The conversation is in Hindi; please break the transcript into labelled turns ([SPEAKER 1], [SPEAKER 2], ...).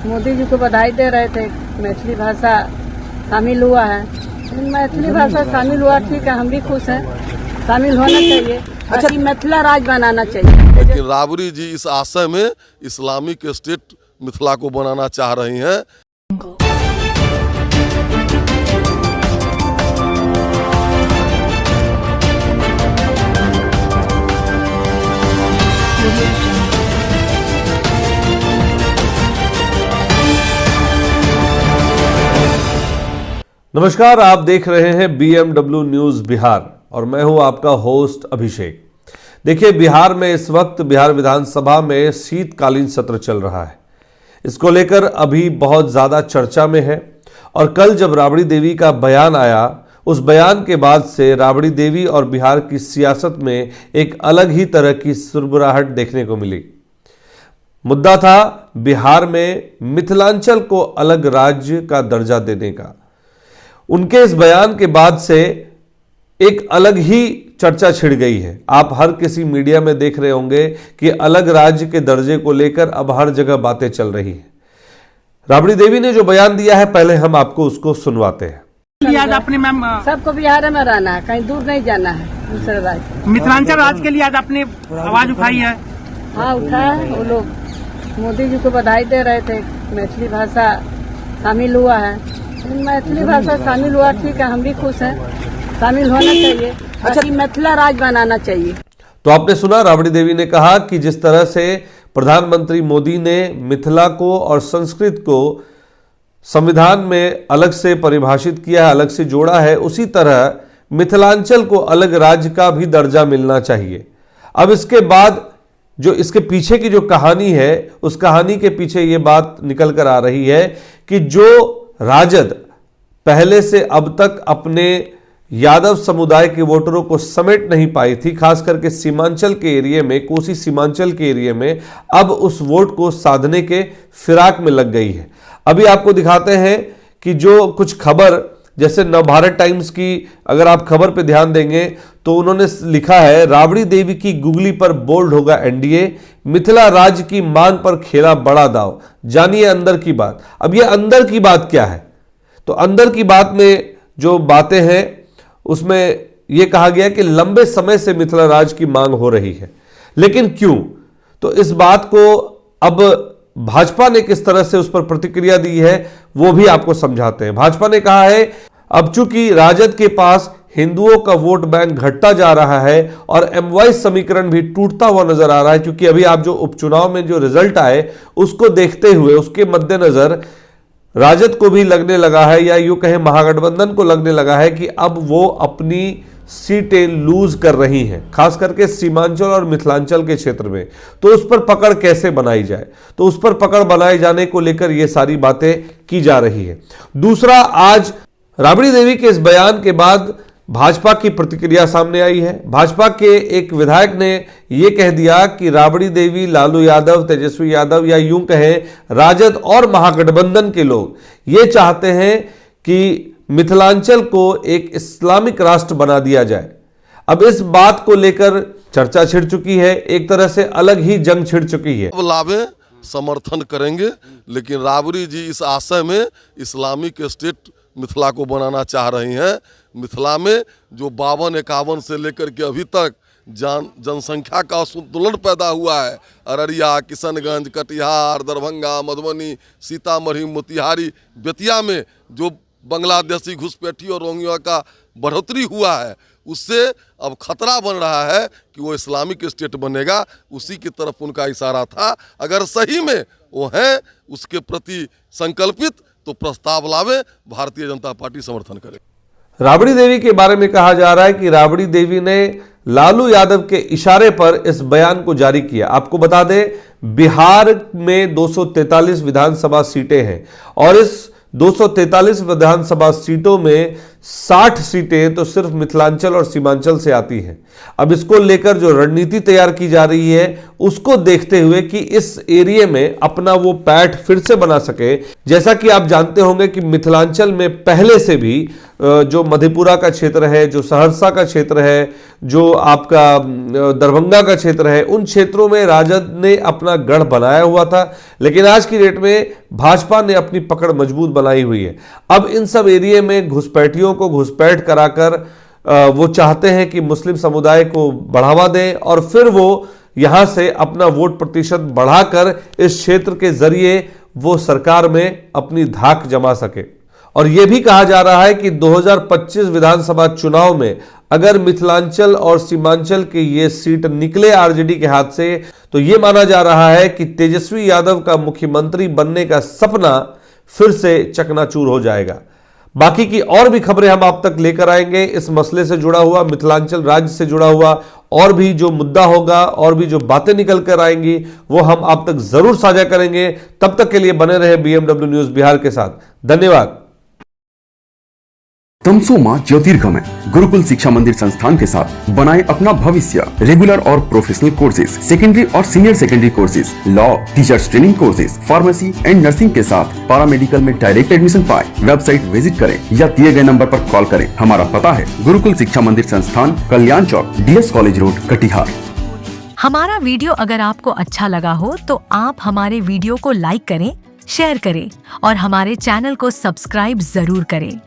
[SPEAKER 1] मोदी जी को बधाई दे रहे थे, मैथिली भाषा शामिल हुआ है। मैथिली भाषा शामिल हुआ, ठीक है, हम भी खुश हैं, शामिल होना चाहिए। अच्छा, मिथिला राज बनाना चाहिए।
[SPEAKER 2] लेकिन राबड़ी जी इस आशय में इस्लामिक स्टेट मिथिला को बनाना चाह रही हैं।
[SPEAKER 3] नमस्कार, आप देख रहे हैं BMW न्यूज बिहार और मैं हूं आपका होस्ट अभिषेक। देखिए, बिहार में इस वक्त बिहार विधानसभा में शीतकालीन सत्र चल रहा है। इसको लेकर अभी बहुत ज्यादा चर्चा में है और कल जब राबड़ी देवी का बयान आया, उस बयान के बाद से राबड़ी देवी और बिहार की सियासत में एक अलग ही तरह की सुरबुराहट देखने को मिली। मुद्दा था बिहार में मिथिलांचल को अलग राज्य का दर्जा देने का। उनके इस बयान के बाद से एक अलग ही चर्चा छिड़ गई है। आप हर किसी मीडिया में देख रहे होंगे कि अलग राज्य के दर्जे को लेकर अब हर जगह बातें चल रही हैं। राबड़ी देवी ने जो बयान दिया है, पहले हम आपको उसको सुनवाते हैं।
[SPEAKER 1] आज अपने मैम सबको बिहार में रहना है, कहीं दूर नहीं जाना है दूसरे राज्य।
[SPEAKER 4] मिथिलांचल राज्य के लिए आज आपने आवाज उठाई है?
[SPEAKER 1] हाँ, उठाया है। वो लोग मोदी जी को बधाई दे रहे थे, मैथिली भाषा शामिल हुआ है। मैथिली भाषा शामिल हुआ, ठीक है, हम भी खुश हैं, शामिल होना चाहिए। अच्छा, मिथिला राज बनाना चाहिए।
[SPEAKER 3] तो आपने सुना, राबड़ी देवी ने कहा कि जिस तरह से प्रधानमंत्री मोदी ने मिथिला को और संस्कृत को संविधान में अलग से परिभाषित किया है, अलग से जोड़ा है, उसी तरह मिथिलांचल को अलग राज्य का भी दर्जा मिलना चाहिए। अब इसके बाद जो इसके पीछे की जो कहानी है, उस कहानी के पीछे ये बात निकल कर आ रही है कि जो राजद पहले से अब तक अपने यादव समुदाय के वोटरों को समेट नहीं पाई थी, खास करके सीमांचल के एरिया में, कोसी सीमांचल के एरिया में, अब उस वोट को साधने के फिराक में लग गई है। अभी आपको दिखाते हैं कि जो कुछ खबर, जैसे नवभारत टाइम्स की अगर आप खबर पे ध्यान देंगे तो उन्होंने लिखा है, राबड़ी देवी की गुगली पर बोल्ड होगा एनडीए, मिथिला राज्य की मांग पर खेला बड़ा दाव, जानिए अंदर की बात। अब ये अंदर की बात क्या है? तो अंदर की बात में जो बातें हैं उसमें यह कहा गया कि लंबे समय से मिथिला राज्य की मांग हो रही है, लेकिन क्यों? तो इस बात को अब भाजपा ने किस तरह से उस पर प्रतिक्रिया दी है वो भी आपको समझाते हैं। भाजपा ने कहा है, अब चूंकि राजद के पास हिंदुओं का वोट बैंक घटता जा रहा है और एमवाई समीकरण भी टूटता हुआ नजर आ रहा है, क्योंकि अभी आप जो उपचुनाव में जो रिजल्ट आए उसको देखते हुए, उसके मद्देनजर राजद को भी लगने लगा है, या यूं कहें महागठबंधन को लगने लगा है कि अब वो अपनी सीटें लूज कर रही हैं, खास करके सीमांचल और मिथिलांचल के क्षेत्र में। तो उस पर पकड़ कैसे बनाई जाए, तो उस पर पकड़ बनाए जाने को लेकर ये सारी बातें की जा रही है। दूसरा, आज राबड़ी देवी के इस बयान के बाद भाजपा की प्रतिक्रिया सामने आई है। भाजपा के एक विधायक ने यह कह दिया कि राबड़ी देवी, लालू यादव, तेजस्वी यादव, या यूं कहें राजद और महागठबंधन के लोग ये चाहते हैं कि मिथिलांचल को एक इस्लामिक राष्ट्र बना दिया जाए। अब इस बात को लेकर चर्चा छिड़ चुकी है, एक तरह से अलग ही जंग छिड़ चुकी है।
[SPEAKER 2] लाभे समर्थन करेंगे, लेकिन राबड़ी जी इस आशय में इस्लामिक स्टेट मिथिला को बनाना चाह रही हैं। मिथिला में जो 52-51 से लेकर के अभी तक जनसंख्या का असंतुलन पैदा हुआ है, अररिया, किशनगंज, कटिहार, दरभंगा, मधुबनी, सीतामढ़ी, मोतिहारी, बेतिया में जो बांग्लादेशी घुसपैठी और रोहिंग्या का बढ़ोतरी हुआ है, उससे अब खतरा बन रहा है कि वो इस्लामिक स्टेट बनेगा। उसी की तरफ उनका इशारा था। अगर सही में वो है उसके प्रति संकल्पित तो प्रस्ताव लावे, भारतीय जनता पार्टी समर्थन करे।
[SPEAKER 3] राबड़ी देवी के बारे में कहा जा रहा है कि राबड़ी देवी ने लालू यादव के इशारे पर इस बयान को जारी किया। आपको बता दें, बिहार में 243 विधानसभा सीटें हैं और इस 243 विधानसभा सीटों में 60 सीटें तो सिर्फ मिथिलांचल और सीमांचल से आती हैं। अब इसको लेकर जो रणनीति तैयार की जा रही है उसको देखते हुए कि इस एरिया में अपना वो पैठ फिर से बना सके। जैसा कि आप जानते होंगे कि मिथिलांचल में पहले से भी जो मधेपुरा का क्षेत्र है, जो सहरसा का क्षेत्र है, जो आपका दरभंगा का क्षेत्र है, उन क्षेत्रों में राजद ने अपना गढ़ बनाया हुआ था, लेकिन आज की डेट में भाजपा ने अपनी पकड़ मजबूत बनाई हुई है। अब इन सब एरिया में घुसपैठियों को घुसपैठ कराकर वो चाहते हैं कि मुस्लिम समुदाय को बढ़ावा दें और फिर वो यहां से अपना वोट प्रतिशत बढ़ाकर इस क्षेत्र के जरिए वो सरकार में अपनी धाक जमा सके। और यह भी कहा जा रहा है कि 2025 विधानसभा चुनाव में अगर मिथिलांचल और सीमांचल के ये सीट निकले आरजेडी के हाथ से, तो यह माना जा रहा है कि तेजस्वी यादव का मुख्यमंत्री बनने का सपना फिर से चकनाचूर हो जाएगा। बाकी की और भी खबरें हम आप तक लेकर आएंगे। इस मसले से जुड़ा हुआ, मिथिलांचल राज्य से जुड़ा हुआ और भी जो मुद्दा होगा और भी जो बातें निकल कर आएंगी वो हम आप तक जरूर साझा करेंगे। तब तक के लिए बने रहे बीएमडब्ल्यू न्यूज बिहार के साथ। धन्यवाद।
[SPEAKER 5] तमसोमा ज्योतिर्गमय गुरुकुल शिक्षा मंदिर संस्थान के साथ बनाए अपना भविष्य। रेगुलर और प्रोफेशनल कोर्सेज, सेकेंडरी और senior secondary courses, law, teachers training courses, pharmacy and nursing के साथ पैरामेडिकल में डायरेक्ट एडमिशन पाए। वेबसाइट विजिट करें या दिए गए नंबर पर कॉल करें। हमारा पता है गुरुकुल शिक्षा मंदिर संस्थान, कल्याण चौक, DS कॉलेज रोड, कटिहार।
[SPEAKER 6] हमारा वीडियो अगर आपको अच्छा लगा हो तो आप हमारे वीडियो को लाइक करें, शेयर करें और हमारे चैनल को सब्सक्राइब जरूर करें।